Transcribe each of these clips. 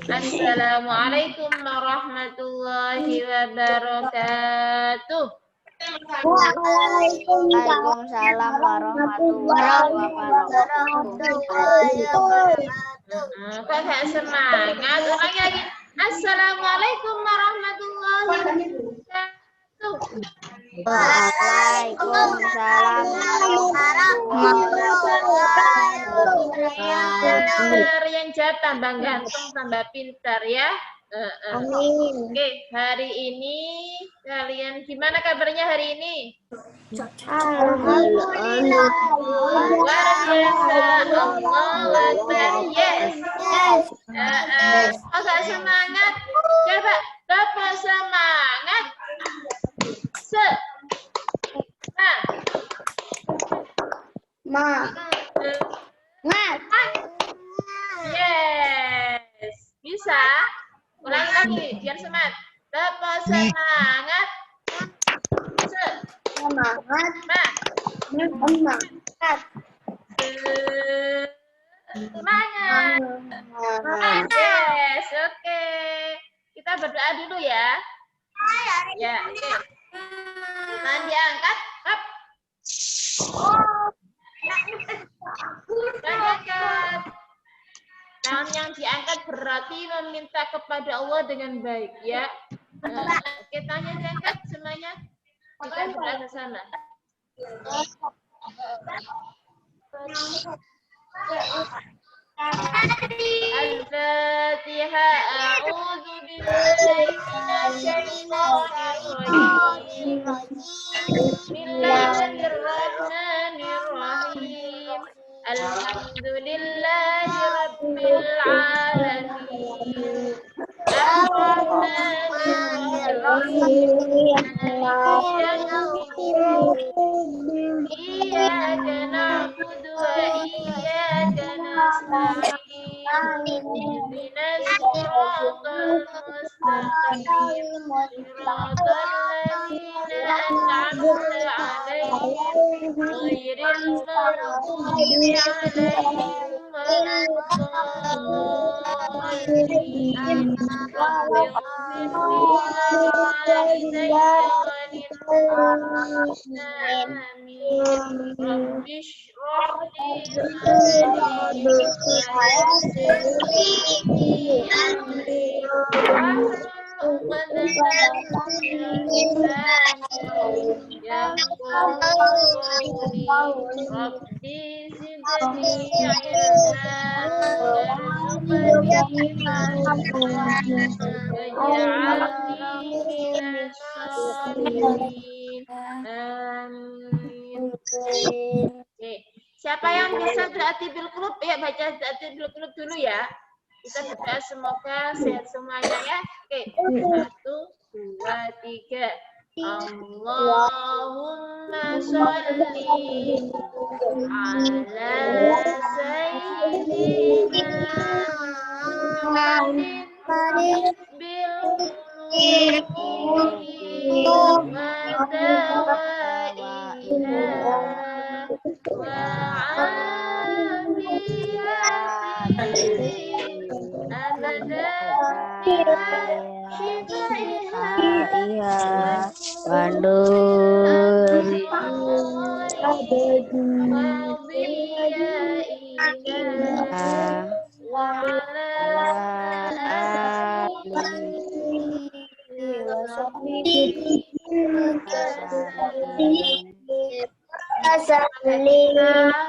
Assalamualaikum warahmatullahi wabarakatuh. Waalaikumsalam warahmatullahi wabarakatuh. Kok gak semangat? Ulangi lagi. Assalamualaikum warahmatullahi wabarakatuh. Waalaikumsalam warahmatullahi wabarakatuh. Yang jawab tambah ganteng, tambah pintar ya. Oke, hari ini kalian gimana kabarnya hari ini? Alhamdulillah. Luar biasa. Allahu Akbar. Yes. Agak semangat. Coba Bapak semangat. Yes. Bisa? Ulangi lagi biar semangat. Bapak semangat. Semangat. Yes, oke. Kita berdoa dulu ya. Ya, oke. Tangan diangkat. Up. Tangan yang diangkat berarti meminta kepada Allah dengan baik ya. Oke, tangannya diangkat semuanya. Kita berdoa bersama. Al-Fatihah. A'udzu billahi minasyaitonir rajim. Bismillahirrahmanirrahim. Alhamdulillahi rabbil alamin. Ar-Rahmanir Rahim. Iyyaka na'budu wa iyyaka nasta'in. Ihdinas siratal mustaqim. Siratal ladzina an'amta 'alaihim ghairil maghdubi 'alaihim waladdallin. Siapa yang bisa Doatul Qulub? Ya, baca Doatul Qulub dulu ya. Kita berdoa semoga sehat semuanya ya. Oke, 1, 2, 3. Allahumma sholli ala sayyidina Muhammadin bil qulubi wa dawaiha wa afiyatihi abada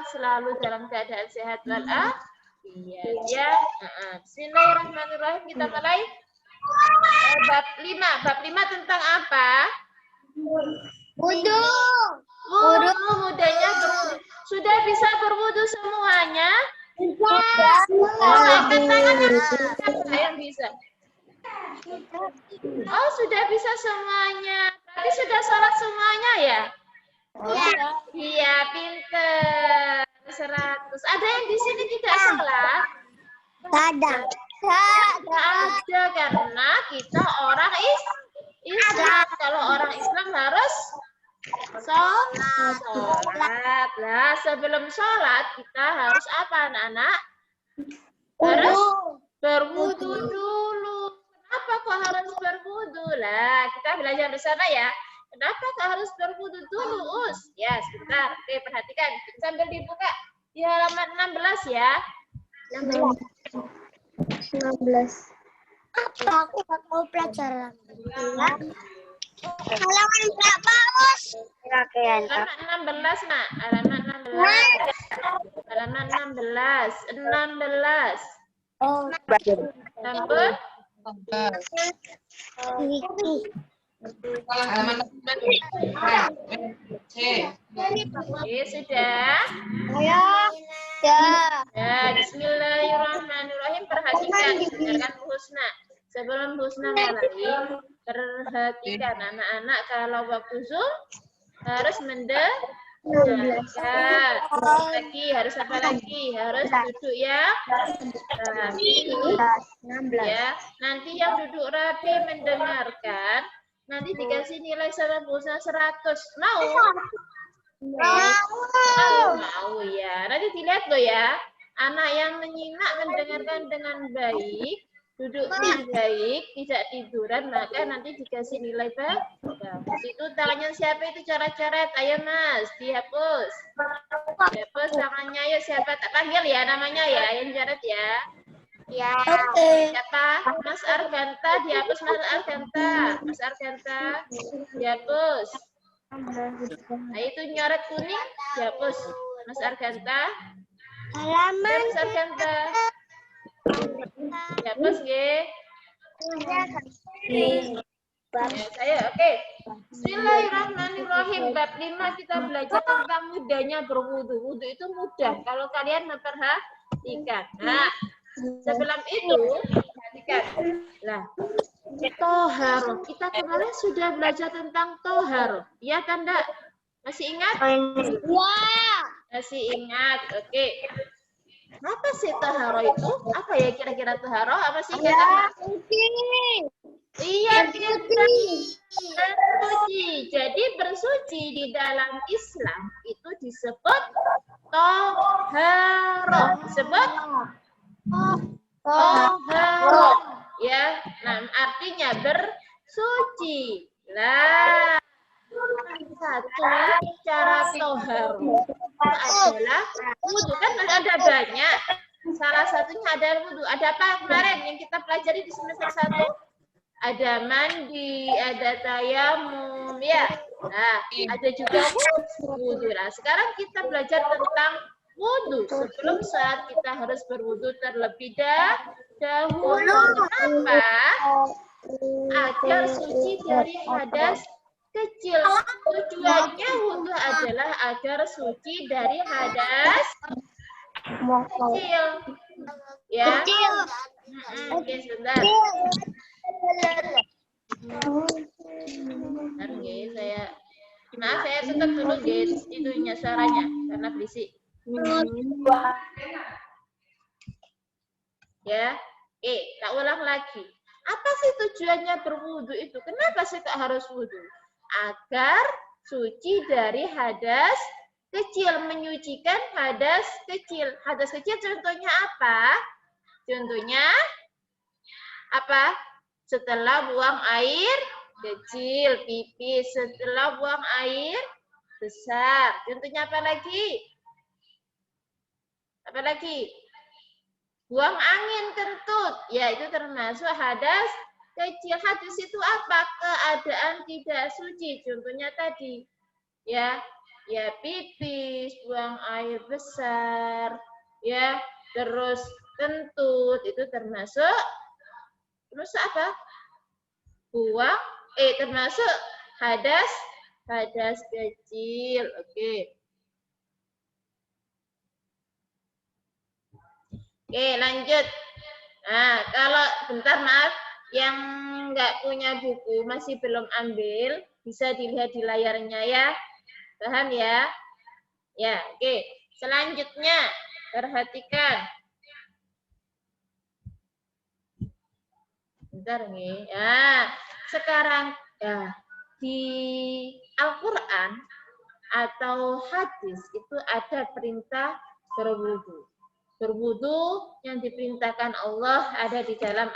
selalu dalam keadaan sehat walafiat ya. Bismillahirrahmanirrahim. Kita mulai bab 5. Bab 5 tentang apa? Wudu. Mudanya berwudu. Sudah bisa berwudu semuanya? Angkat tangannya. Siapa yang bisa? Oh, sudah bisa semuanya. Berarti sudah sholat semuanya ya? Iya, pinter. 100. Ada yang di sini tidak sholat? Ada karena kita orang Islam. Kalau orang Islam harus sholat. Nah, sebelum sholat kita harus apa, anak-anak? Harus berwudu dulu. belajar bersama ya. Kenapa kau harus berwudu dulu, Us? Ya, sebentar. Oke, perhatikan. Sambil dibuka di halaman 16 ya. 16. Apa aku nggak tahu pelajaran? Halaman berapa, Us? Halaman 16, Nak. Halaman 16. Halaman 16. 16. Oh, Sampun? Wiki. Oke, sudah. Ayo. Ya. Ya, bismillahirrahmanirrahim. Perhatikan, dengarkan Bu Husna. Sebelum Bu Husna mulai, perhatikan anak-anak kalau waktu Zoom harus mendengarkan. Lagi, harus apa lagi? Harus duduk ya. Rapi. 16. Ya, nanti yang duduk rapi mendengarkan, nanti dikasih nilai sama Bu Husna 100. Mau? Mau ya. Nanti dilihat loh ya. Anak yang menyimak mendengarkan dengan baik, duduknya baik, tidak tiduran, maka nanti dikasih nilai bagus. Itu tangannya siapa itu coret-coret? Ayo Mas, dihapus. Dihapus tangannya, ayo siapa? Tak panggil ya namanya ya, yang coret ya. Ya. Oke. Siapa? Mas Arganta, dihapus Mas Arganta. Mas Arganta, dihapus. Nah, itu nyoret kuning, dihapus. Mas Arganta. Halaman. Mas Arganta. Dihapus, nggih. Saya, oke. Bismillahirrahmanirrahim. Bab 5 kita belajar tentang mudahnya berwudu. Wudu itu mudah kalau kalian memperhatikan. Nah, sebelum itu, perhatikan. Lah, toharo. Kita kemarin sudah belajar tentang toharo. Ya, Tanda? Masih ingat? Ya. Masih ingat. Oke. Apa sih toharo itu? Apa ya kira-kira toharo? Apa sih kata? Iya, bersuci. Jadi bersuci di dalam Islam itu disebut toharo. Disebut toharo. Ya, nah artinya bersuci. Lah, satu cara toharo adalah wudu. Kan ada banyak. Salah satunya adalah wudu. Ada apa kemarin yang kita pelajari di semester 1? Ada mandi, ada tayamum, ya. Nah, ada juga wudu. Nah, sekarang kita belajar tentang wudu. Sebelum saat kita harus berwudu terlebih dahulu. Kenapa? Agar suci dari hadas kecil. Tujuannya wudu adalah agar suci dari hadas kecil. Ya. Oke, sebentar. Saya tutup dulu itunya suaranya karena berisik. Ya, tak ulang lagi. Apa sih tujuannya berwudu itu? Kenapa sih kok harus wudu? Agar suci dari hadas kecil, menyucikan hadas kecil. Hadas kecil contohnya apa? Contohnya apa? Setelah buang air kecil, pipis. Setelah buang air besar. Contohnya apa lagi? Apa lagi? Buang angin kentut. Ya, itu termasuk hadas kecil. Hadas itu apa? Keadaan tidak suci. Contohnya tadi. Ya, pipis, buang air besar. Ya, terus kentut. Itu termasuk apa? Termasuk hadas kecil. Oke. Oke, lanjut. Nah, kalau bentar maaf, yang nggak punya buku masih belum ambil, bisa dilihat di layarnya ya. Paham ya? Ya, oke. Selanjutnya, perhatikan. Bentar nih. Ya, sekarang ya di Al-Qur'an atau hadis itu ada perintah berwudu. Berwudu yang diperintahkan Allah ada di dalam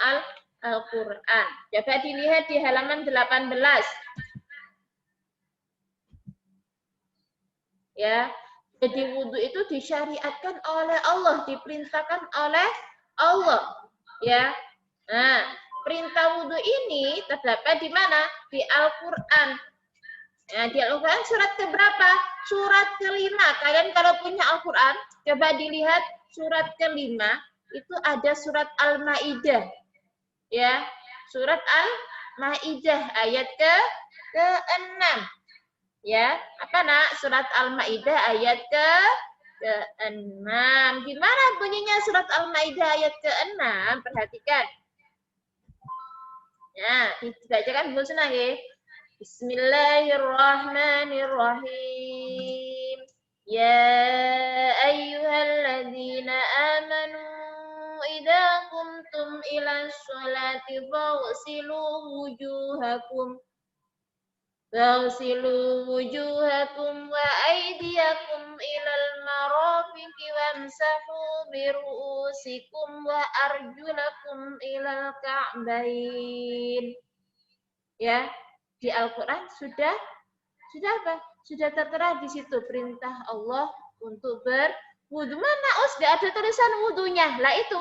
Al-Quran. Coba dilihat di halaman 18. Ya, jadi wudhu itu disyariatkan oleh Allah, diperintahkan oleh Allah. Ya, nah perintah wudhu ini terdapat di mana? Di Al-Quran. Nah, di Al-Quran surat keberapa? Surat kelima. Kalian kalau punya Al-Quran, coba dilihat surat kelima. Itu ada surat Al-Ma'idah. Ya, surat Al-Ma'idah ayat ke-6. Ya, apa nak? Surat Al-Ma'idah ayat ke-6. Gimana bunyinya surat Al-Ma'idah ayat ke-6? Perhatikan. Ya, dibacakan dulu senang ya. Bismillahirrahmanirrahim. Ya ayyuhalladzina amanu idza qumtum ila sholati فاغسلوا وجوهكم وأيديكم إلى المرافق وامسحوا برؤوسكم وأرجلكم إلى الكعبين. Ya, di Al-Quran sudah apa? Sudah tertera di situ perintah Allah untuk berwudu. Mana tidak ada tulisan wudunya? Lah itu.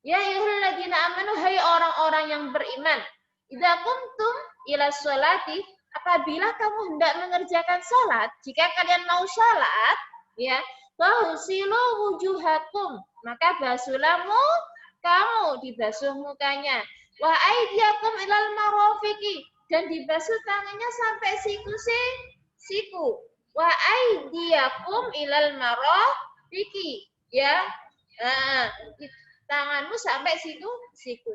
Ya ayyuhalladzina amanu, hai orang-orang yang beriman. Idza qumtum ila sholati, apabila kamu hendak mengerjakan sholat, jika kalian mau sholat, ya, faghsilu wujuhakum, maka basuhlah kamu, dibasuh mukanya. Wa aydiyakum ilal marafiqi, dan dibasuh tangannya sampai siku. Wa aydiyakum ilal marafiqi, ya, tanganmu sampai siku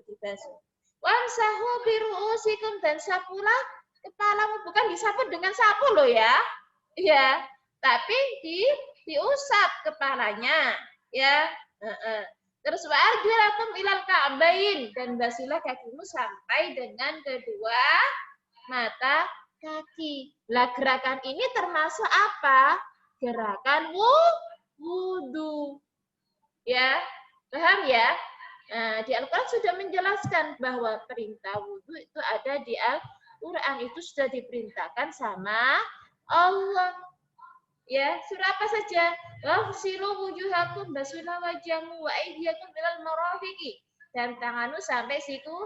dibasuh. Wamsahu biru'usikum, dan sapulah kepalamu, bukan disapu dengan sapu loh ya. Ya, tapi diusap kepalanya, ya. Terus wa arjulakum ilal ka'bain, dan basuhlah kakimu sampai dengan kedua mata kaki. Lah gerakan ini termasuk apa? Gerakan wudu. Ya, paham ya? Nah, di Al-Quran sudah menjelaskan bahwa perintah wudhu itu ada di Al-Quran, itu sudah diperintahkan sama Allah. Ya, surah apa saja? Waghsilu wujuhakum, basuhlah wajahmu, wa aydiyakum ilal marafiqi, dan tanganmu sampai siku.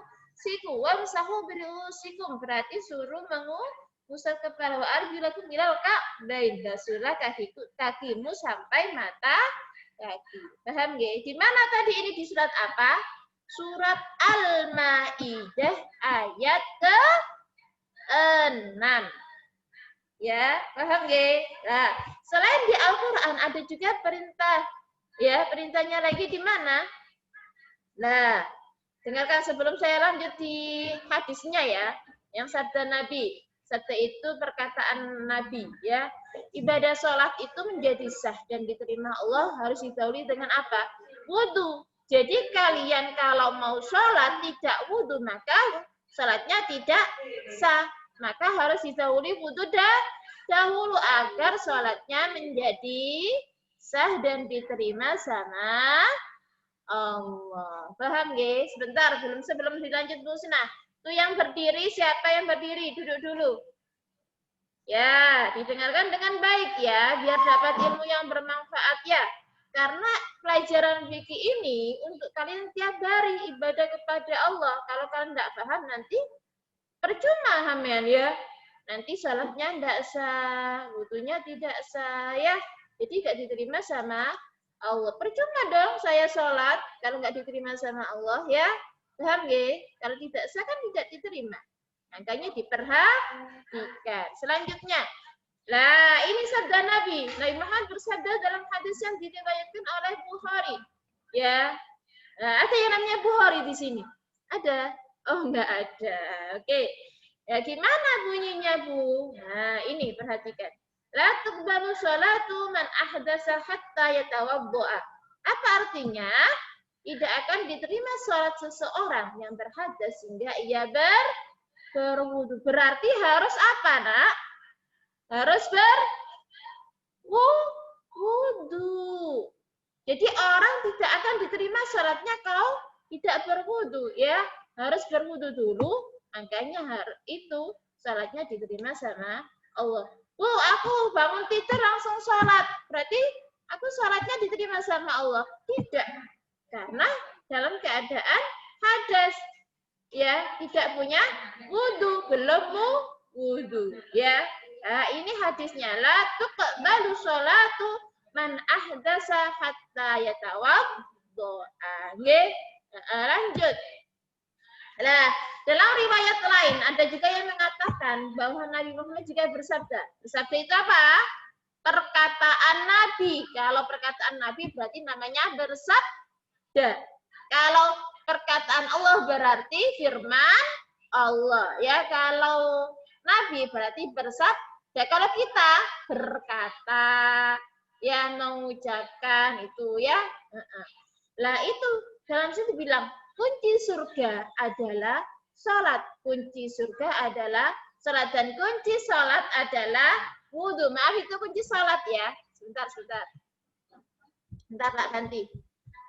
Wamsahu biru'usikum, berarti suruh mengusap kepala, wa arjulakum ilal ka'bain, basuhlah kakimu sampai mata kaki. Paham ya? Di mana tadi ini, di surat apa? Surat Al-Maidah ayat ke-6. Ya, paham ya? Nah, selain di Al-Qur'an ada juga perintah. Ya, perintahnya lagi di mana? Nah, dengarkan sebelum saya lanjut di hadisnya ya, yang sabda Nabi. Sabda itu perkataan Nabi, ya. Ibadah sholat itu menjadi sah dan diterima Allah harus didahului dengan apa? Wudu. Jadi kalian kalau mau sholat tidak wudu, maka sholatnya tidak sah. Maka harus didahului wudu dahulu agar sholatnya menjadi sah dan diterima sama Allah. Paham guys? Sebentar, sebelum dilanjut dulu nah. Tuh yang berdiri, siapa yang berdiri? Duduk dulu. Ya, didengarkan dengan baik ya, biar dapat ilmu yang bermanfaat ya. Karena pelajaran fikih ini untuk kalian tiap hari ibadah kepada Allah. Kalau kalian tidak paham nanti percuma hamian ya. Nanti salatnya tidak sah, wudunya tidak sah ya. Jadi tidak diterima sama Allah. Percuma dong saya sholat kalau nggak diterima sama Allah ya. Paham ya? Kalau tidak sah kan tidak diterima. Makanya diperhatikan. Selanjutnya, lah ini sabda Nabi. Nabi Muhammad bersabda dalam hadis yang diriwayatkan oleh Bukhari. Ya, nah, ada yang namanya Bukhari di sini? Ada? Oh, enggak ada. Oke. Ya, gimana bunyinya Bu? Nah, ini perhatikan. La tuqbalu sholatu man ahdasa hatta yatawaddo'a. Apa artinya? Tidak akan diterima sholat seseorang yang berhadas sehingga ia berwudu. Berarti harus apa, Nak? Harus berwudu. Jadi orang tidak akan diterima sholatnya kalau tidak berwudu, ya. harus berwudu dulu, makanya itu salatnya diterima sama Allah. Bu, aku bangun tidur langsung sholat, berarti aku sholatnya diterima sama Allah? Tidak, karena dalam keadaan hadas, ya, tidak punya wudu, belum wudu, ya. Nah, ini hadisnya, la tuqbalu sholatu man ahdasa hatta yatawaddo'a. Lanjut. Nah, dalam riwayat lain ada juga yang mengatakan bahwa Nabi Muhammad juga bersabda. Bersabda itu apa? Perkataan Nabi. Kalau perkataan Nabi berarti namanya bersabda. Kalau perkataan Allah berarti firman Allah. Ya, kalau Nabi berarti bersabda. Kalau kita berkata, ya mengucapkan itu ya. Lah itu dalam situ bilang kunci surga adalah sholat. Kunci surga adalah sholat. Dan kunci sholat adalah wudhu. Maaf, itu kunci sholat ya. Sebentar. Bentar, tak ganti.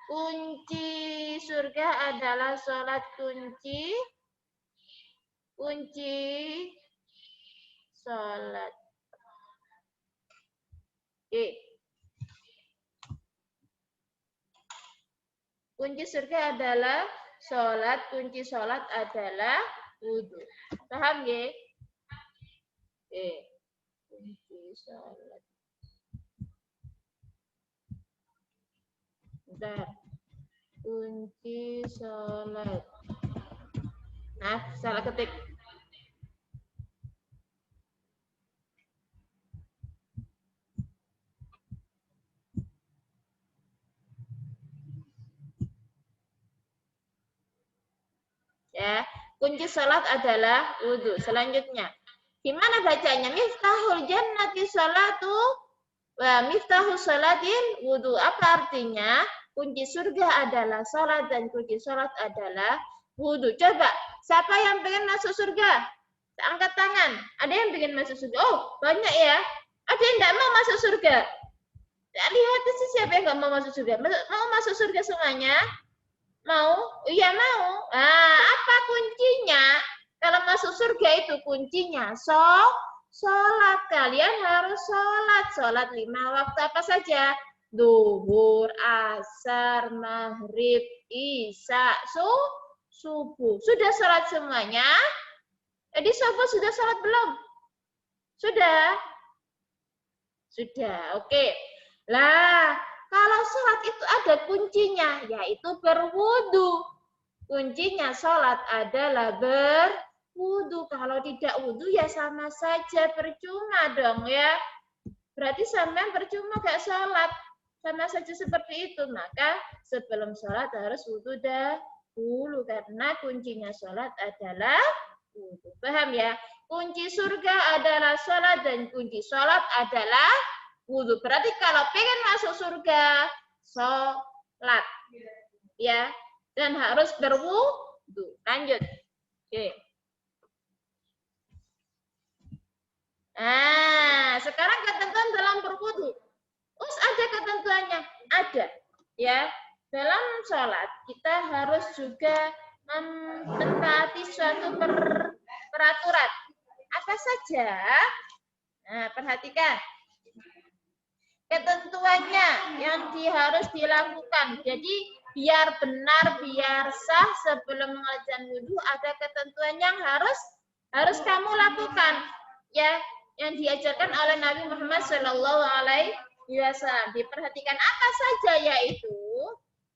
Kunci surga adalah sholat. Kunci sholat. Oke. Kunci surga adalah sholat, kunci sholat adalah wudhu. Paham ya? Oke. Kunci sholat. Bentar. Kunci sholat. Nah, salah ketik. Ya, kunci sholat adalah wudhu. Selanjutnya, gimana bacanya? Miftahul jannati sholatu wa miftahu sholatin wudhu. Apa artinya? Kunci surga adalah sholat dan kunci sholat adalah wudhu. Coba, siapa yang pengen masuk surga? Angkat tangan. Ada yang pengen masuk surga? Oh, banyak ya. Ada yang tidak mau masuk surga? Lihat sih siapa yang nggak mau masuk surga? Mau masuk surga semuanya? Mau? Iya mau. Nah, apa kuncinya? Kalau masuk surga itu kuncinya sholat. Kalian harus sholat. Sholat 5 waktu apa saja? Duhur, asar, maghrib, isya, subuh. Sudah sholat semuanya? Jadi subuh sudah sholat belum? Sudah? Sudah, oke. Lah, kalau sholat itu ada kuncinya, yaitu berwudu. Kuncinya sholat adalah berwudu. Kalau tidak wudu ya sama saja, percuma dong ya. Berarti sampean percuma gak sholat. Sama saja seperti itu. Maka sebelum sholat harus wudu dahulu. Karena kuncinya sholat adalah wudu. Paham ya? Kunci surga adalah sholat dan kunci sholat adalah wudhu. Berarti kalau pengen masuk surga, sholat. Ya. Dan harus berwudhu. Lanjut. Oke. Nah, sekarang ketentuan dalam berwudhu. Ada ketentuannya? Ada. Ya. Dalam sholat, kita harus juga mentaati suatu peraturan. Apa saja? Nah, perhatikan. Ketentuannya yang harus dilakukan. Jadi biar benar, biar sah sebelum mengerjakan wudhu ada ketentuan yang harus kamu lakukan. Ya, yang diajarkan oleh Nabi Muhammad SAW. Diperhatikan apa saja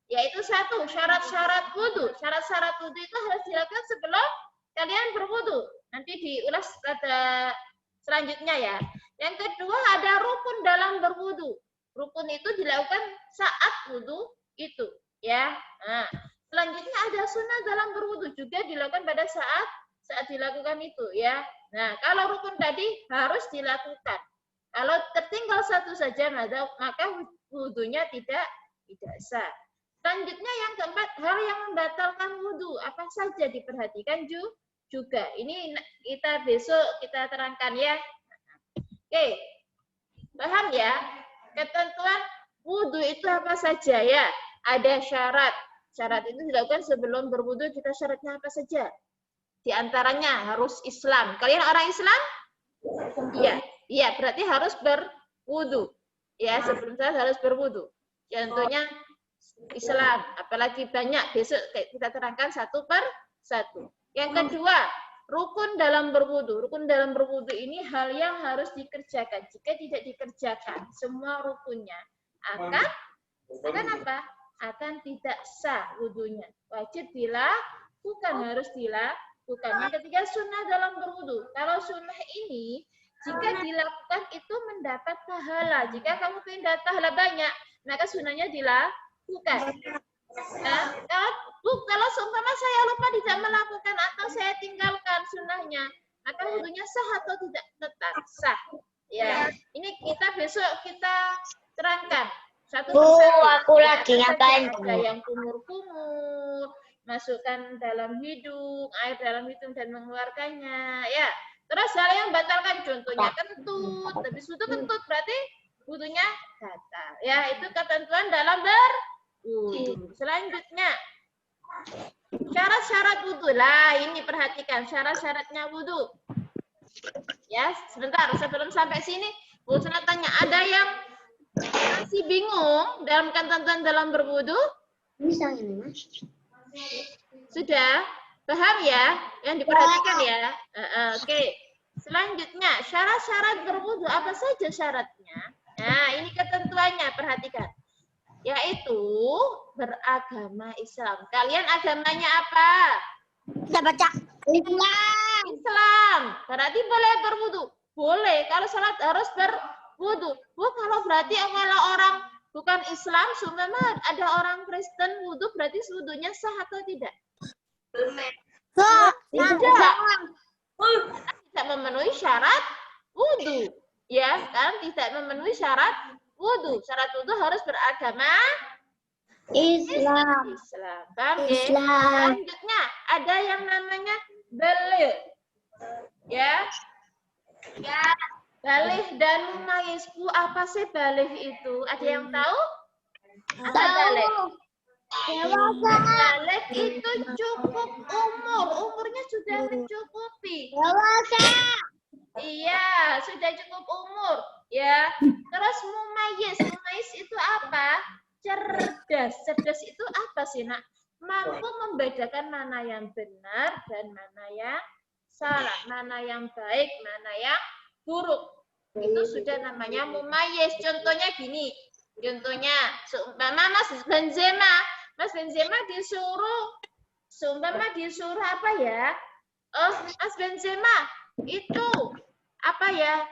yaitu satu, syarat-syarat wudhu. Syarat-syarat wudhu itu harus dilakukan sebelum kalian berwudhu. Nanti diulas pada selanjutnya ya. Yang kedua ada rukun dalam berwudhu. Rukun itu dilakukan saat wudhu itu, ya. Nah, selanjutnya ada sunnah dalam berwudhu juga dilakukan pada saat dilakukan itu, ya. Nah, kalau rukun tadi harus dilakukan. Kalau tertinggal satu saja maka wudhunya tidak sah. Selanjutnya yang keempat, hal yang membatalkan wudhu apa saja diperhatikan juga. Ini kita besok kita terangkan ya. Oke, paham ya? Ketentuan wudhu itu apa saja ya? Ada syarat. Syarat itu dilakukan sebelum berwudu. Kita syaratnya apa saja? Di antaranya harus Islam. Kalian orang Islam? Iya. Iya, berarti harus berwudu. Ya, sebelum salat harus berwudu. Contohnya Islam, apalagi banyak. Besok kita terangkan satu per satu. Yang kedua, rukun dalam berwudu. Rukun dalam berwudu ini hal yang harus dikerjakan. Jika tidak dikerjakan semua rukunnya, akan apa? Akan tidak sah wudunya. Wajib dilakukan, harus dilakukan. Yang ketiga, sunnah dalam berwudu. Kalau sunnah ini jika dilakukan itu mendapat pahala. Jika kamu ingin dapat pahala banyak, maka sunnahnya dilakukan. Nah, kalau seumpama saya lupa tidak melakukan atau saya tinggalkan sunnahnya, maka wudunya sah atau tidak? Tetap sah. Ya, ini besok kita terangkan satu persatu. Aku lagi ngapain? Ada yang kumur-kumur, masukkan dalam hidung, air dalam hidung dan mengeluarkannya. Ya, terus hal yang batalkan contohnya kentut, habis wudu kentut berarti wudunya batal. Ya, itu ketentuan dalam berwudu. Selanjutnya, syarat-syarat wudu. Lah, ini perhatikan syarat-syaratnya wudu. Ya, sebentar sebelum sampai sini, Bu Sana tanya, ada yang masih bingung dalam ketentuan dalam berwudu? Bisa ini, Mas. Sudah? Paham ya? Yang diperhatikan ya? Oke. Selanjutnya, syarat-syarat berwudu. Apa saja syaratnya? Nah, ini ketentuannya, perhatikan. Yaitu beragama Islam. Kalian agamanya apa? Kita baca. Islam. Berarti boleh berwudu? Boleh. Kalau salat harus berwudu. Kalau berarti kalau orang bukan Islam, seumpama ada orang Kristen wudu, berarti wudunya sah atau tidak? Tidak memenuhi syarat wudu. Ya, kan tidak memenuhi syarat wudu. Syarat wudu harus beragama Islam. Paham ya? Selanjutnya ada yang namanya baligh. Ya. Ya, baligh dan mumayyiz. Apa sih baligh itu? Ada yang tahu? Apa baligh? Baligh itu cukup umurnya sudah mencukupi. Iya, sudah cukup umur, ya. Terus mumayyiz itu apa? Cerdas itu apa sih, Nak? Mampu membedakan mana yang benar dan mana yang salah, mana yang baik, mana yang buruk. Itu sudah namanya mumayyiz. Contohnya gini. Contohnya, seumpama Mas Benzema disuruh apa ya? Mas Benzema, itu apa ya?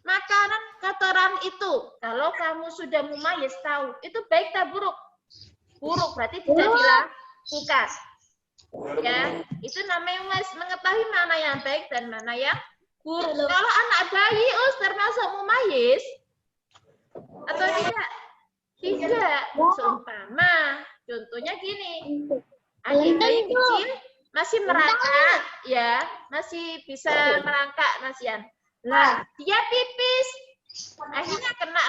Makanan kotoran itu. Kalau kamu sudah mumayyiz tahu, itu baik tak buruk? Buruk, berarti tidak dilakukan. Ya, itu namanya mengetahui mana yang baik dan mana yang buruk. Kalau anak bayi termasuk mumayyiz atau tidak? Tidak. Seumpama, contohnya gini. Adik bayi kecil masih merangkak, ya, masih bisa merangkak, Masian. Nah, dia pipis, akhirnya kena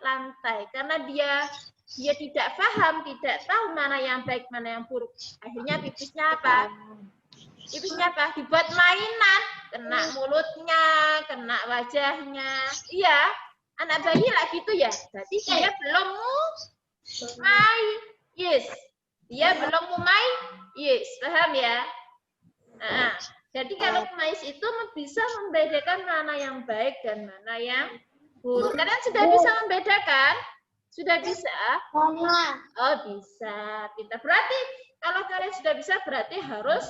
lantai karena dia tidak paham, tidak tahu mana yang baik, mana yang buruk. Akhirnya pipisnya apa? Dibuat mainan, kena mulutnya, kena wajahnya. Iya, anak bayi lah gitu ya. Berarti dia belum mumayyiz. Dia belum mumayyiz, paham ya? Nah, jadi kalau mumayyiz itu bisa membedakan mana yang baik dan mana yang buruk. Kalian sudah bisa membedakan? Sudah bisa? Oh, bisa. Pintar. Berarti kalau kalian sudah bisa, berarti harus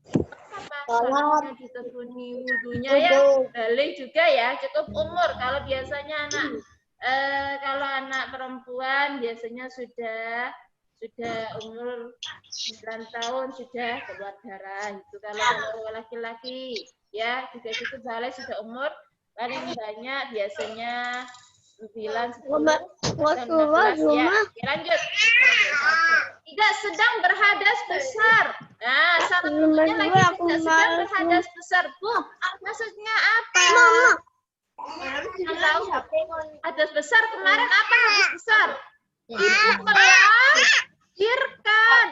apa? Ditekuni wudunya ya. Balik juga ya, cukup umur. Kalau biasanya kalau anak perempuan biasanya sudah umur 9 tahun sudah keluar darah itu. Kalau laki-laki ya juga cukup balik sudah umur paling banyak biasanya 9, 10, 15 ya. Lanjut. Tidak sedang berhadas besar. Nah, syarat wudunya lagi tidak sedang berhadas besar. Bu, maksudnya apa? Tahu? Hadas besar kemarin apa hadas besar? Ibu melahirkan.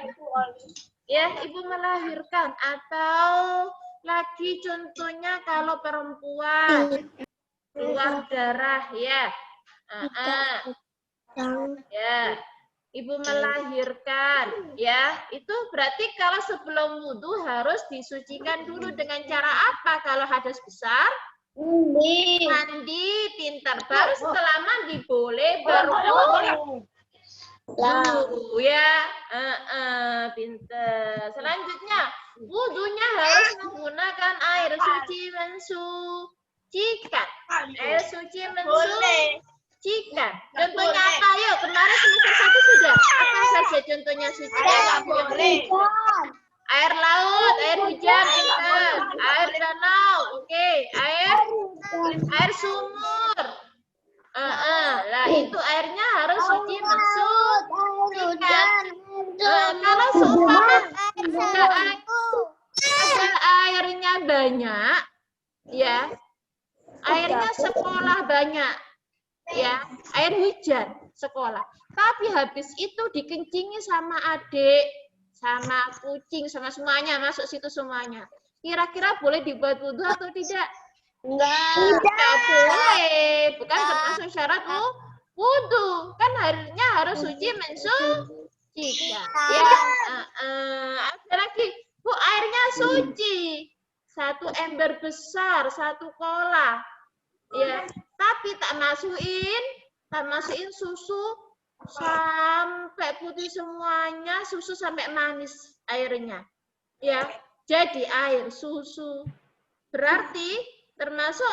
Ya, ibu melahirkan. Atau lagi contohnya kalau perempuan keluar darah ya. Ya, ibu melahirkan ya. Itu berarti kalau sebelum wudhu harus disucikan dulu dengan cara apa? Kalau hadas besar mandi pintar, baru setelah mandi boleh berwudhu ya. Pintar. Selanjutnya wudhunya harus menggunakan air suci mensucikan. Air suci mensucikan. Contohnya apa? Yuk, kemarin semester 1 sudah. Apa saja contohnya suci? Air laut, air hujan, pintar. Air danau, oke. Air sumur. Lah itu airnya harus suci mensucikan. Kalau seumpama ada airnya banyak, ya, airnya sekolah banyak, ya, air hujan sekolah. Tapi habis itu dikencingi sama adik, sama kucing, sama semuanya, masuk situ semuanya. Kira-kira boleh dibuat wudhu atau tidak? Tidak boleh, bukan termasuk syarat wudhu. Kan airnya harus suci mensucikan. Ya, ada lagi, Bu, airnya suci. Satu ember besar, satu kolah. Ya, tapi tak masukin susu sampai putih semuanya, susu sampai manis airnya. Ya, jadi air susu. Berarti termasuk